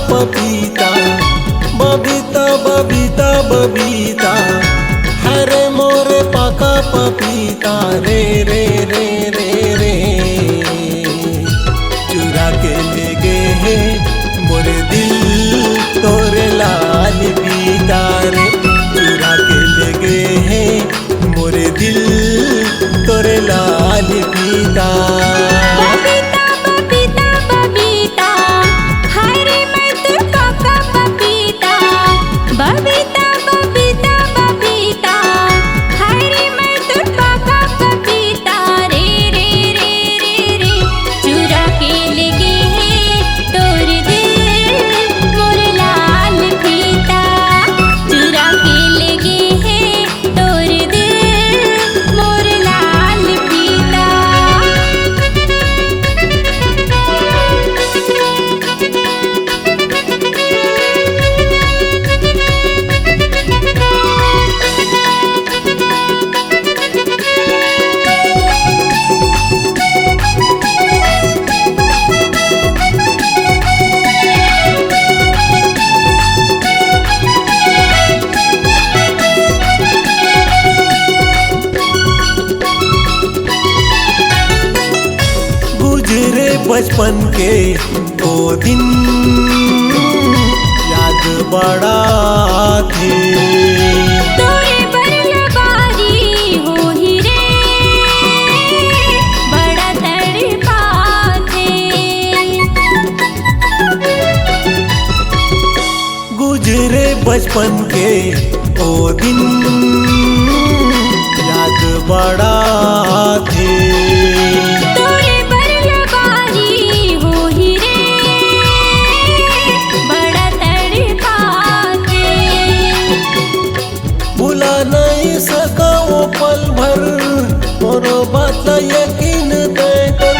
पपीता, बबीता बबीता बबीता, हरे मोरे पाका पपीता रे रे रे रे रे। चुरा के ले गए है मोरे दिल तोरे लाल पीता रे। चुरा के ले गए है मोरे दिल तोरे लाल पीता। बबीता बबीता बबीता, हरे मत पाका पपीता। बबीता बबीता बबीता, हरे मत पाका पपीता रे रे रे रे रे। चुरा के ले गए है तोर दिल मोर लाल पीता। चुरा के ले गए है तोर दिल मोर लाल पीता। गुजरे बचपन के वो दिन याद बड़ा थे। तोरे बरलबारी होही रे, बड़ा तड़पाथे। गुजरे बचपन के वो दिन याद बड़ा थे। तोरे बरलबारी होही रे, बड़ा तड़पाथे। भुला नहीं सका वो पल भर मोरो बात यकीन तय कर।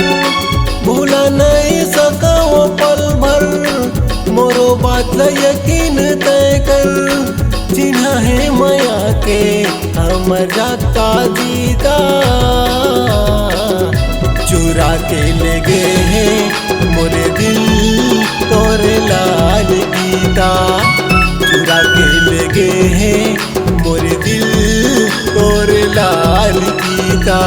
भुला नहीं सका वो पल भर मोरो बात यकीन तय कर। चिन्हा है माया के हम जाता दीदा, चुरा के ले गए हैं मोरे दिल तोरे लाल पीता। चुरा के ले गए हैं मोरे दिल तोरे लाल पीता।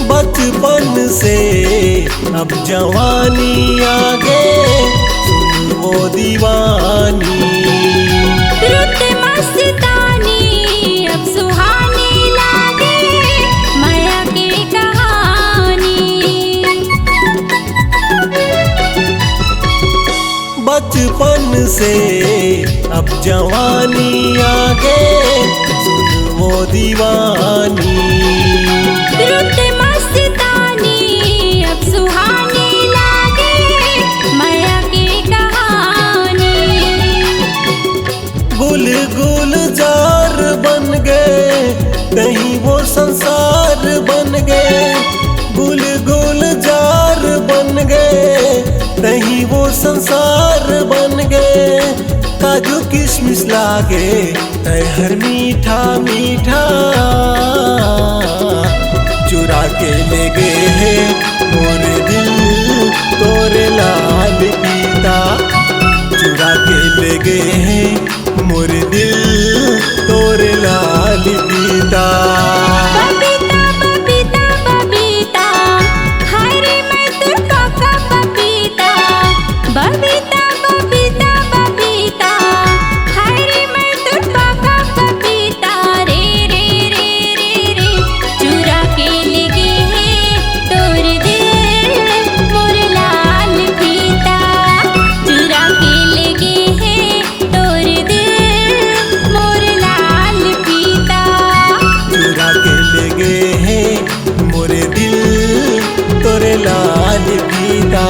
बचपन से अब जवानी आ गए, सुन वो दीवानी। रुत मस्तानी अब सुहानी लागे, माया की कहानी। बचपन से अब जवानी आ गए, सुन वो दीवानी। रुत मस्तानी अब सुहानी लागे, माया की कहानी। गुल गुलजार बन गए कहीं वो संसार बन गए। गुल गुलजार बन गए कहीं वो संसार बन गए। काजू किशमिश लागे हर मीठा मीठा, चुरा के ले गए हैं मोरे दिल तोरे लाल पीता। चुरा के ले गए हैं मोरे दिल तोरे लाल पीता। बबीता बबीता बबीता, हरे मत पाका पपीता। बबीता बबीता बबीता, हरे मत पाका पपीता रे रे रे रे रे। चुरा के ले गए है तोर दिल मोर लाल पीता। चुरा के ले गए है तोर दिल मोर लाल पीता। चुरा के ले गए हैं मोरे दिल तोरे लाल पीता।